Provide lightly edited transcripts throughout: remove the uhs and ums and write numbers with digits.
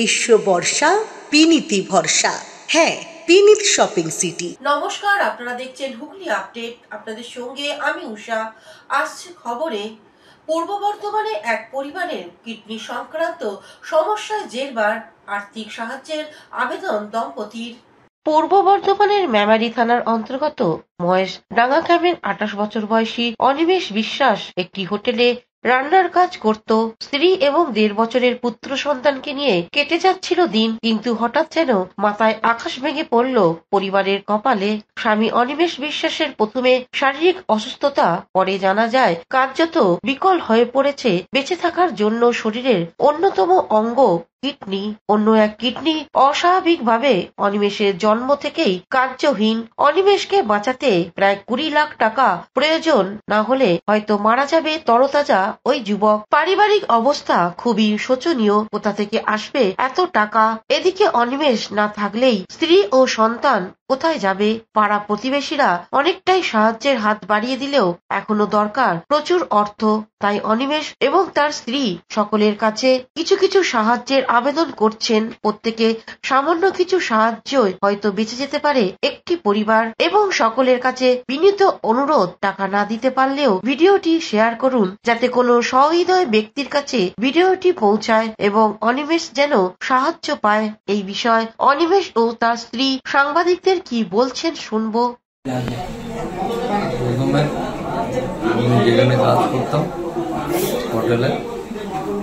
গ্রীষ্ম বর্ষা বিনীতি ভরসা। হ্যাঁ, বিনীত শপিং সিটি। নমস্কার, আপনারা দেখছেন হুগলি আপডেট। আপনাদের সঙ্গে আমি উষা। আসছে খবরে, পূর্ব বর্ধমানে এক পরিবারের কিডনি সংক্রান্ত সমস্যায় জেরবার আর্থিক সাহায্যের আবেদন দম্পতির। পূর্ব বর্ধমানের মেমারি থানার অন্তর্গত মহেশ ডাঙ্গা গ্রামের 28 বছর বয়সী অনিমেষ বিশ্বাস একটি হোটেলে রান্নার কাজ করত। স্ত্রী এবং 1.5 বছরের পুত্র সন্তানকে নিয়ে কেটে যাচ্ছিল দিন, কিন্তু হঠাৎ যেন মাথায় আকাশ ভেঙে পড়ল পরিবারের কপালে। স্বামী অনিমেষ বিশ্বাসের প্রথমে শারীরিক অসুস্থতা, পরে জানা যায় কার্যত বিকল হয়ে পড়েছে বেঁচে থাকার জন্য শরীরের অন্যতম অঙ্গ কিডনি। অন্য এক কিডনি অস্বাভাবিকভাবে অনিমেষের জন্ম থেকেই কার্যহীন। অনিমেষকে বাঁচাতে প্রায় 20 লাখ টাকা প্রয়োজন, না হলে হয়তো মারা যাবে তরতাজা ওই যুবক। পারিবারিক অবস্থা খুবই শোচনীয়। কোথা থেকে আসবে এত টাকা? এদিকে অনিমেষ না থাকলেই স্ত্রী ও সন্তান কোথায় যাবে? পাড়া প্রতিবেশীরা অনেকটাই সাহায্যের হাত বাড়িয়ে দিলেও এখনো দরকার প্রচুর অর্থ। তাই অনিমেষ এবং তার স্ত্রী সকলের কাছে কিছু কিছু সাহায্যের আবেদন করছেন। প্রত্যেকে সামান্য কিছু সাহায্যই হয়তো বেঁচে যেতে পারে একটি পরিবার। এবং সকলের কাছে বিনীত অনুরোধ, টাকা না দিতে পারলেও ভিডিওটি শেয়ার করুন, যাতে কোনো সহৃদয় ব্যক্তির কাছে ভিডিওটি পৌঁছায় এবং অনিমেষ যেন সাহায্য পায়। এই বিষয়ে অনিমেষ ও তার স্ত্রী সাংবাদিকদের কি বলছেন শুনবো। আমি যেখানে কাজ করতাম হোটেলে,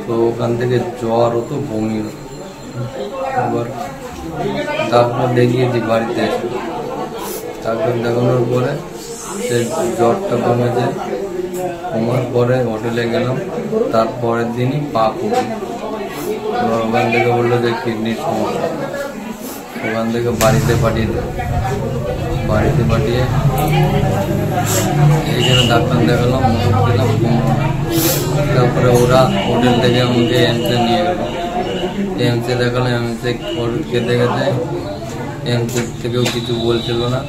তো ওখান থেকে জ্বর হতো, বমি হতো। এবার ডাক্তার দেখিয়েছি বাড়িতে এসে। ডাক্তার দেখানোর পরে সে জ্বরটা কমেছে। কমার পরে হোটেলে গেলাম, তারপরের দিনই পা ফুটে। এবার ওখান থেকে বললো যে কিডনির সমস্যা। ওখান থেকে বাড়িতে পাঠিয়ে দেয়। বাড়িতে পাঠিয়ে এইখানে ডাক্তার দেখালাম, ওষুধ দিলাম, কমলো না। তারপরে ওরা হোটেল থেকে আমাকে এমসে নিয়ে গেল। এমসে দেখালাম, এমসে ওষুধ খেতে খেতে এমসে থেকেও কিছু বলছিল না।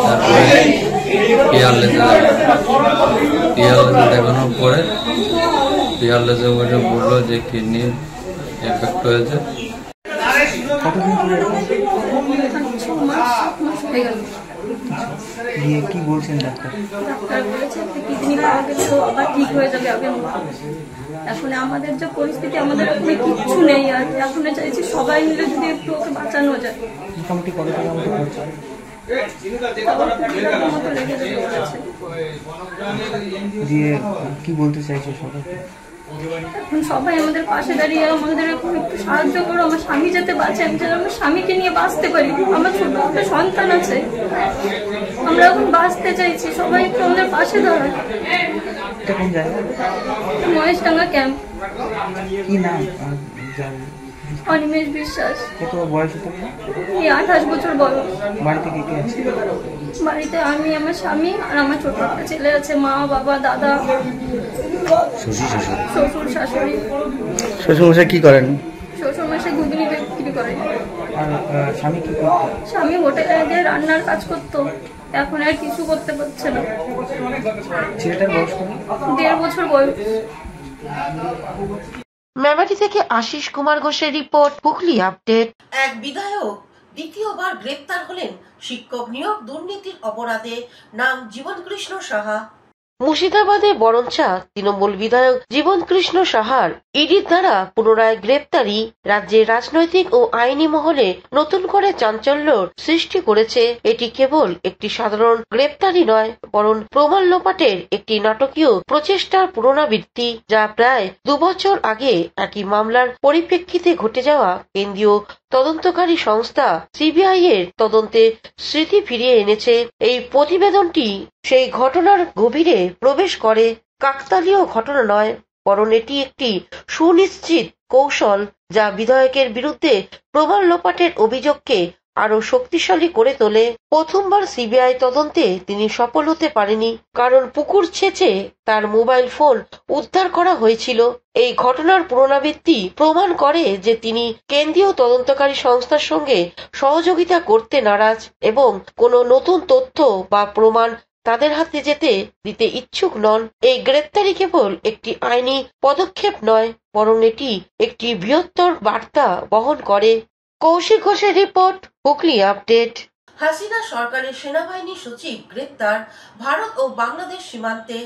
তারপরে পিয়ারলেসে দেখানোর পরে পিয়ারলেসে ওখানে বললো যে কিডনির এফেক্ট হয়েছে। কি বলছেন ডাক্তার? ডাক্তার বলেছে কিডনি পাওয়া গেলে তো আবার ঠিক হয়ে যাবে আগের মতো। এখন আমাদের যে পরিস্থিতি, আমাদের ওখানে কিচ্ছু নেই। আর এখন চাইছি সবাই মিলে যদি একটু ওকে বাঁচানো যায়। মোটামুটি কত টাকা মতো খরচা? দিয়ে কি বলতে চাইছে সবাই? এখন সবাই আমাদের পাশে দাঁড়িয়ে আমাদের একটু সাহায্য করো। আমার স্বামী যাতে বাঁচে, আমি যেন আমার স্বামীকে নিয়ে বাঁচতে পারি। আমার ছোট একটা সন্তান আছে, আমরা এখন বাঁচতে চাইছি। সবাই একটু আমাদের পাশে দাঁড়ায়। এটা কোন জায়গা? মহেশডাঙ্গা ক্যাম্প। কি নাম? অনিমেষ বিশ্বাস। কত বয়স হতে? এই 28 বছর বয়স। বাড়িতে কে কে আছে? বাড়িতে আমি, আমার স্বামী আর আমার ছোট একটা ছেলে আছে। মা, বাবা, দাদা, শ্বশুর শাশুড়ি। শ্বশুরমশাই কি করেন? শ্বশুরমশাই ঘুগনি বিক্রি করে। আর স্বামী কি করতো? স্বামী হোটেলে গিয়ে রান্নার কাজ করতো, এখন আর কিছু করতে পারছে না। ছেলেটার বয়স কত? 1.5 বছর বয়স। মেমারি থেকে আশিস কুমার ঘোষের রিপোর্ট, হুগলি আপডেট। এক বিধায়ক দ্বিতীয়বার গ্রেপ্তার হলেন শিক্ষক নিয়োগ দুর্নীতির অপরাধে। নাম জীবনকৃষ্ণ সাহা। মুর্শিদাবাদে বরঞ্চা তৃণমূল বিধায়ক জীবনকৃষ্ণ সাহার ইডির দ্বারা পুনরায় গ্রেপ্তারি রাজ্যের রাজনৈতিক ও আইনি মহলে নতুন করে চাঞ্চল্যর সৃষ্টি করেছে। এটি কেবল একটি সাধারণ গ্রেপ্তারি নয়, বরং প্রমাণ লোপাটের একটি নাটকীয় প্রচেষ্টার পুনরাবৃত্তি, যা প্রায় 2 বছর আগে একই মামলার পরিপ্রেক্ষিতে ঘটে যাওয়া কেন্দ্রীয় তদন্তকারী সংস্থা সিবিআই এর তদন্তে স্মৃতি ফিরিয়ে এনেছে। এই প্রতিবেদনটি সেই ঘটনার গভীরে প্রবেশ করে। কাকতালীয় ঘটনা নয়, বরং এটি একটি সুনিশ্চিত কৌশল, যা বিধায়কের বিরুদ্ধে প্রমাণ লোপাটের অভিযোগকে আরো শক্তিশালী করে তোলে। প্রথমবার সিবিআই তদন্তে তিনি সফল হতে পারেনি, কারণ পুকুর ছেঁচে তার মোবাইল ফোন উদ্ধার করা হয়েছিল। এই ঘটনার পুনরাবৃত্তি প্রমাণ করে যে তিনি কেন্দ্রীয় তদন্তকারী সংস্থার সঙ্গে সহযোগিতা করতে নারাজ এবং কোনো নতুন তথ্য বা প্রমাণ তাদের হাতে যেতে দিতে ইচ্ছুক নন। এই গ্রেপ্তারি কেবল একটি আইনি পদক্ষেপ নয়, বরং এটি একটি বৃহত্তর বার্তা বহন করে। কৌশিক ঘোষের রিপোর্ট, হুগলি আপডেট। হাসিনা সরকারের সেনাবাহিনী সচিব গ্রেপ্তার ভারত ও বাংলাদেশ সীমান্তে।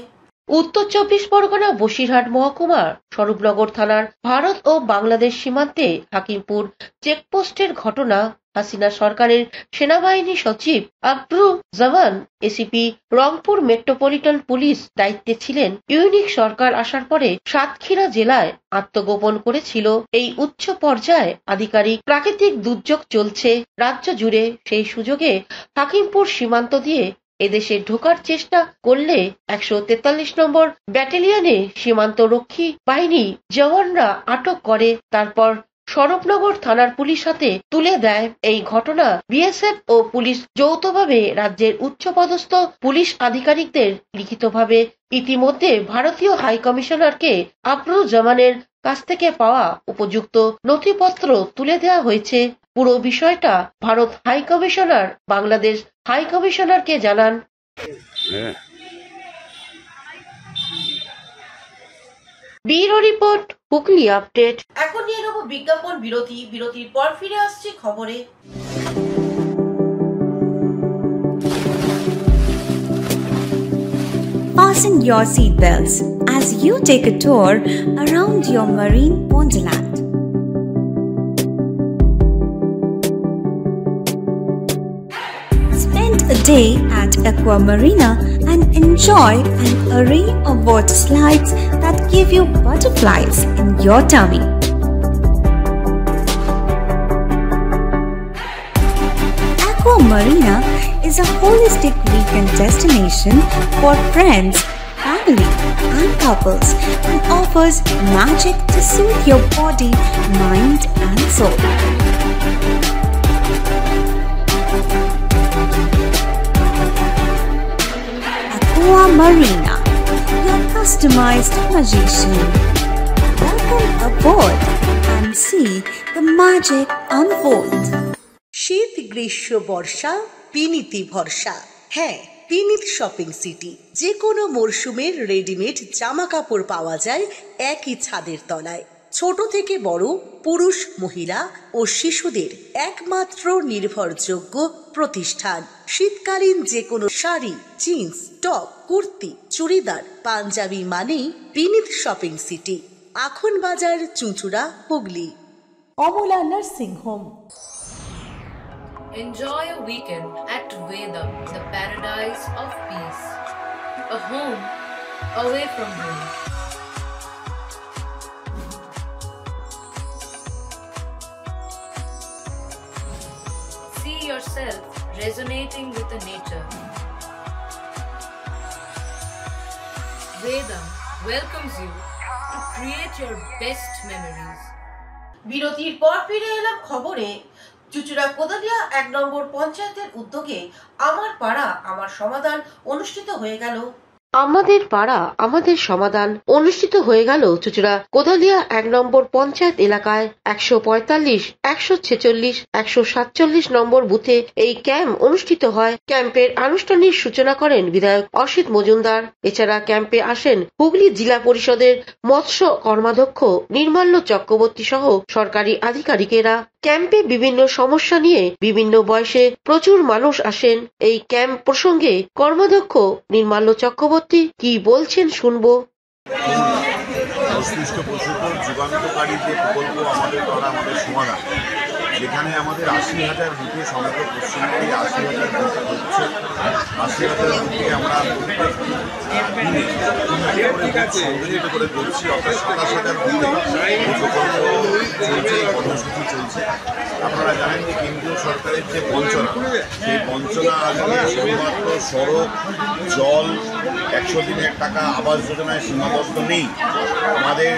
উত্তর 24 পরগনা বসিরহাট মহকুমার স্বরূপনগর থানার ভারত ও বাংলাদেশ সীমান্তে হাকিমপুর চেকপোস্টের ঘটনা। হাসিনা সরকারের সেনাবাহিনী সচিব আব্দুজ্জামান এসিপি রংপুর মেট্রোপলিটন পুলিশ দায়িত্বে ছিলেন। ইউনিক সরকার আসার পরে সাতক্ষীরা জেলায় আত্মগোপন করেছিল। এই উচ্চ পর্যায়ে আধিকারিক প্রাকৃতিক দুর্যোগ চলছে রাজ্য জুড়ে, সেই সুযোগে হাকিমপুর সীমান্ত দিয়ে এদেশে ঢোকার চেষ্টা করলে 143 নম্বর ব্যাটালিয়নে সীমান্ত রক্ষী বাহিনী জওয়ানরা আটক করে, তারপর স্বরূপনগর থানার পুলিশ হাতে তুলে দেয়। এই ঘটনা বিএসএফ ও পুলিশ যৌথভাবে রাজ্যের উচ্চপদস্থ পুলিশ আধিকারিকদের লিখিতভাবে ইতিমধ্যে ভারতীয় হাই কমিশনারকে আব্দুজ্জামানের কাছ থেকে পাওয়া উপযুক্ত নথিপত্র তুলে দেওয়া হয়েছে। পুরো বিষয়টা Bharat high commissioner Bangladesh high কমিশনারকে জানান। Bureau report, Hooghly update. এখন নিয়ে নেব বিজ্ঞাপন বিরতি। বিরতির পর ফিরে আসছি খবরে। Fasten your seatbelts as you take a tour around your marine wonderland. Spend a day at Aqua Marina and enjoy an array of water slides that give you butterflies in your tummy. Aqua Marina is a holistic weekend destination for friends, family, and couples and offers magic to soothe your body, mind, and soul. Aqua Marina, your customized magician. Welcome aboard and see the magic unfold. শীত, গ্রীষ্ম, বর্ষা, বিনীতি ভরসা। হ্যাঁ, বিনীত shopping city. যে কোনো মরশুমের readymade জামা কাপড় পাওয়া যায় একই ছাদের তলায়। ছোট থেকে বড়, পুরুষ, মহিলা ও শিশুদের একমাত্র নির্ভরযোগ্য প্রতিষ্ঠান। শীতকালীন যে কোনো শাড়ি, জিন্স, টপ, কুর্তি, চুড়িদার, পাঞ্জাবি মানেই বিনীত শপিং সিটি। আখন বাজার, চুঁচুড়া, Hooghly. Amala nursing home. Enjoy a weekend at Vedam, the paradise of peace. A home away from home. See yourself resonating with the nature. Vedam welcomes you to create your best memories. বিরতির পর ফিরে এলাম খবরে। চুঁচুড়া কোদালিয়া 1 নম্বর পঞ্চায়েতের উদ্যোগে আমার পাড়া আমার সমাধান অনুষ্ঠিত হয়ে গেল। আমাদের পাড়া আমাদের সমাধান অনুষ্ঠিত হয়ে গেল চুঁচুড়া কোদালিয়া 1 নম্বর পঞ্চায়েত এলাকায় 145, 146, 147 নম্বর বুথে এই ক্যাম্প অনুষ্ঠিত হয়। ক্যাম্পের আনুষ্ঠানিক সূচনা করেন বিধায়ক অসিত মজুমদার। এছাড়া ক্যাম্পে আসেন হুগলি জেলা পরিষদের মৎস্য কর্মাধ্যক্ষ নির্মাল্য চক্রবর্তী সহ সরকারি আধিকারিকেরা। ক্যাম্পে বিভিন্ন সমস্যা নিয়ে বিভিন্ন বয়সে প্রচুর মানুষ আসেন। এই ক্যাম্প প্রসঙ্গে কর্মাধ্যক্ষ নির্মাল্য চক্রবর্তী কি বলছেন শুনবো। অস্পৃশ্য পশুপালন যুগান্তকারী যে প্রকল্প আমাদের দ্বারা আমাদের সমাধান, যেখানে আমাদের 80,000 বুথে সমগ্র পশ্চিমবঙ্গে 80,000 বুথ হচ্ছে। 80,000 বুথে আমরা সংযোজিত করে করছি, অর্থাৎ 27,000 বুথে প্রকল্প চলছে, কর্মসূচি চলছে। আপনারা জানেন যে কেন্দ্রীয় সরকারের যে বঞ্চনা, সেই বঞ্চনা আসলে শুধুমাত্র সড়ক, জল, 100 দিনের টাকা আবাস যোজনায় সীমাবদ্ধ নেই। আমাদের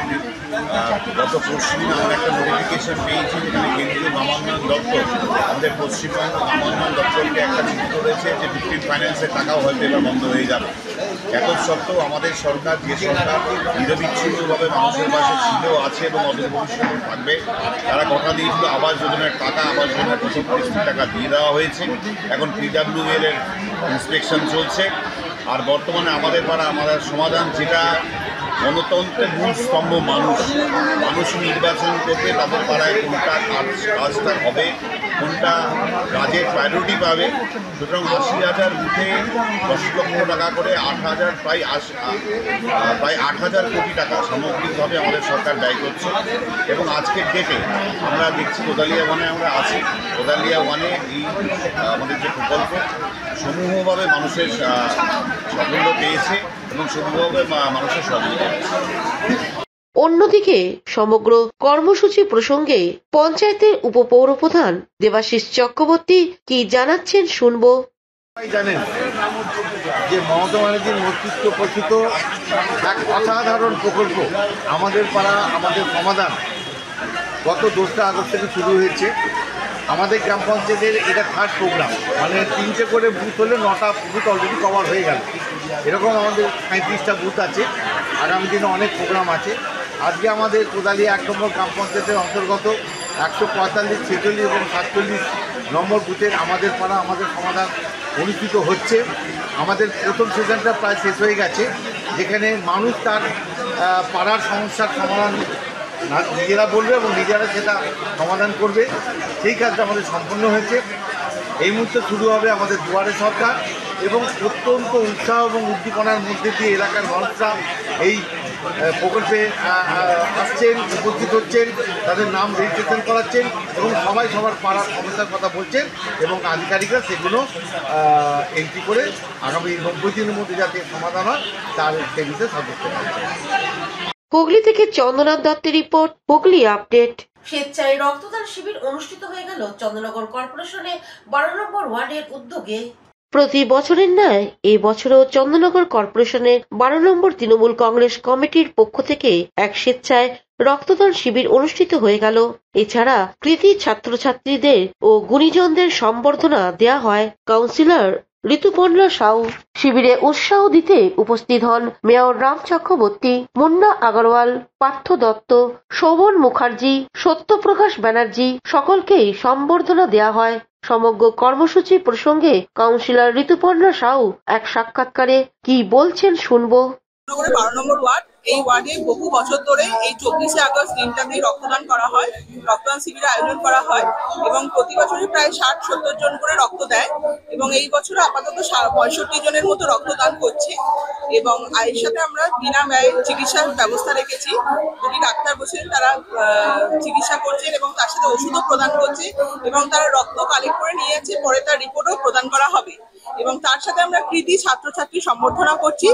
গত পরশুদিন আমরা একটা নোটিফিকেশন পেয়েছি, যেখানে কেন্দ্রীয় গ্রামোন্নয়ন দপ্তর আমাদের পশ্চিমবঙ্গ গ্রামোন্নয়ন দপ্তরকে একটা চিঠি করেছে যে 15 ফাইন্যান্সের টাকাও হয়তো এবার বন্ধ হয়ে যাবে। এত সত্ত্বেও আমাদের সরকার, যে সরকার নিরবিচ্ছিন্নভাবে মানুষের পাশে ছিল, আছে এবং অদূর ভবিষ্যতে থাকবে, তারা কথা দিয়েছিল আবাস যোজনার টাকা, আবাস যোজনার 250 টাকা দিয়ে দেওয়া হয়েছে। এখন PWL এর ইন্সপেকশন চলছে। আর বর্তমানে আমাদের পাড়া আমাদের সমাধান, যেটা গণতন্ত্রের মূল স্তম্ভ মানুষ নির্বাচন করবে তাদের পাড়ায় কোনটা কাজটা হবে, কোনটা কাজের প্রায়োরিটি পাবে। সুতরাং 80,000 বুথে 10 লক্ষ টাকা করে 8,000 প্রায় 8,000 কোটি টাকা সামগ্রিকভাবে আমাদের সরকার ব্যয় করছে। এবং আজকের ডেটে আমরা দেখছি কোদালিয়া ওয়ানে আমরা আছি। কোদালিয়া ওয়ানে এই আমাদের যে প্রকল্প সমূহভাবে মানুষের সাফল্য পেয়েছে এবং সমূহভাবে মানুষের সহযোগিতা পেয়েছে। অন্যদিকে সমগ্র কর্মসূচি প্রসঙ্গে পঞ্চায়েতের উপপৌরপ্রধান দেবাশিস চক্রবর্তী কি জানাচ্ছেন শুনবো। জানেন যে মমতা ব্যানার্জির নেতৃত্ব পোষিত এক অসাধারণ প্রকল্প আমাদের পাড়া আমাদের সমাধান গত 2রা আগস্ট থেকে শুরু হয়েছে। আমাদের গ্রাম পঞ্চায়েতের এটা 3rd প্রোগ্রাম, মানে 3টে করে বুথ হলে 9টা বুথ অলরেডি কভার হয়ে গেল। এরকম আমাদের 35টা বুথ আছে, আগামী দিনে অনেক প্রোগ্রাম আছে। আজকে আমাদের কোদালিয়া 1 নম্বর গ্রাম পঞ্চায়েতের অন্তর্গত 145, 46 এবং 47 নম্বর বুথের আমাদের পাড়া আমাদের সমাধান অনুষ্ঠিত হচ্ছে। আমাদের প্রথম সেশনটা প্রায় শেষ হয়ে গেছে, যেখানে মানুষ তার পাড়ার সমস্যার সমাধান নিজেরা বলবে এবং নিজেরা সেটা সমাধান করবে। সেই কাজটা আমাদের সম্পন্ন হয়েছে। এই মুহূর্তে শুরু হবে আমাদের দুয়ারে সরকার এবং অত্যন্ত উৎসাহ এবং উদ্দীপনার মধ্যে দিয়ে এলাকার মানুষরা এই প্রকল্পে আসছেন, উপস্থিত হচ্ছেন, তাদের নাম রেজিস্ট্রেশন করাচ্ছেন এবং সবাই সবার পাড়ার সমস্যার কথা বলছেন এবং আধিকারিকরা সেগুলো এন্ট্রি করে আগামী 90 দিনের মধ্যে যাতে সমাধান হয় তার সেই বিষয়ে সচেষ্ট করছেন। হুগলি থেকে চন্দ্রনাথ দত্তের রিপোর্ট, হুগলি আপডেট। স্বেচ্ছায় রক্তদান শিবির অনুষ্ঠিত হয়ে গেল চন্দ্রনগর কর্পোরেশনে 12 নম্বর ওয়ার্ডের উদ্যোগে। প্রতি বছরের ন্যায় এই বছরও চন্দ্রনগর কর্পোরেশনের 12 নম্বর তৃণমূল কংগ্রেস কমিটির পক্ষ থেকে এক স্বেচ্ছায় রক্তদান শিবির অনুষ্ঠিত হয়ে গেল। এছাড়া কৃতি ছাত্রছাত্রীদের ও গুণীজনদের সম্বর্ধনা দেয়া হয় কাউন্সিলর ঋতুপর্ণা সাউ। শিবিরে উৎসাহ দিতে উপস্থিত হন মেয়র রাম চক্রবর্তী, মুন্না আগরওয়াল, পার্থ দত্ত, শোভন মুখার্জি, সত্যপ্রকাশ ব্যানার্জি। সকলকেই সম্বর্ধনা দেয়া হয়। সমগ্র কর্মসূচি প্রসঙ্গে কাউন্সিলর ঋতুপর্ণা সাউ এক সাক্ষাৎকারে কি বলছেন শুনবো। 12 নম্বর ওয়ার্ড, এই ওয়ার্ডে বহু বছর ধরে এই 24শে আগস্ট দিনটাতে রক্তদান করা হয়, রক্তদান শিবিরের আয়োজন করা হয় এবং প্রতি বছরই প্রায় 60-70 জন করে রক্ত দেয় এবং এই বছর আপাতত 65 জনের মতো রক্তদান করছে এবং এর সাথে আমরা বিনা ব্যয়ে চিকিৎসার ব্যবস্থা রেখেছি। দুটি ডাক্তার বসেন, তারা চিকিৎসা করছেন এবং তার সাথে ওষুধও প্রদান করছে এবং তারা রক্ত কালেক্ট করে নিয়ে যাচ্ছে, পরে তার রিপোর্টও প্রদান করা হবে এবং তার সাথে আমরা কৃতি ছাত্রছাত্রী সম্বর্ধনা করছি।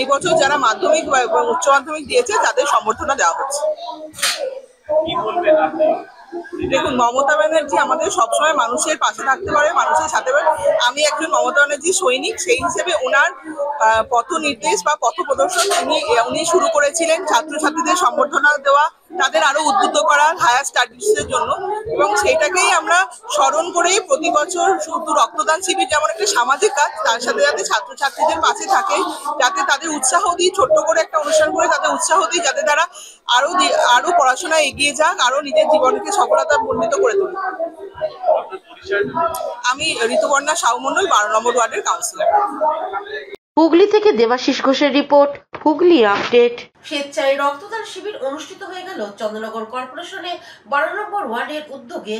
এই বছর যারা মাধ্যমিক এবং উচ্চ মাধ্যমিক দিয়েছে তাদের সম্বর্ধনা দেওয়া হচ্ছে। দেখুন, মমতা ব্যানার্জি আমাদের সবসময় মানুষের পাশে থাকতে পারে, মানুষের সাথে পারে। আমি একজন মমতা ব্যানার্জি সৈনিক, সেই হিসেবে ওনার পথ নির্দেশ বা পথ প্রদর্শন উনি শুরু করেছিলেন ছাত্রছাত্রীদের সম্বর্ধনা দেওয়া, তাদের আরো উদ্বুদ্ধ করা হায়ার স্টাডিজের জন্য এবং সেটাকেই আমরা স্মরণ করেই প্রতি বছর শুধু রক্তদান শিবির যেমন একটা সামাজিক কাজ, তার সাথে যাতে ছাত্রছাত্রীদের পাশে থাকে, যাতে তাদের উৎসাহ দিই, ছোট্ট করে একটা অনুষ্ঠান করে তাদের উৎসাহ দিই, যাতে তারা আরো পড়াশোনায় এগিয়ে যাক, আরো নিজের জীবনকে সফলতা মণ্ডিত করে তুলুক। আমি ঋতুপর্ণা সাউ মণ্ডল, 12 নম্বর ওয়ার্ডের কাউন্সিলর। হুগলি থেকে দেবাশিস ঘোষের রিপোর্ট, হুগলি আপডেট। স্বেচ্ছায় রক্তদান শিবির অনুষ্ঠিত হয়ে গেল চন্দ্রনগর কর্পোরেশনে 12 নম্বর ওয়ার্ডের উদ্যোগে।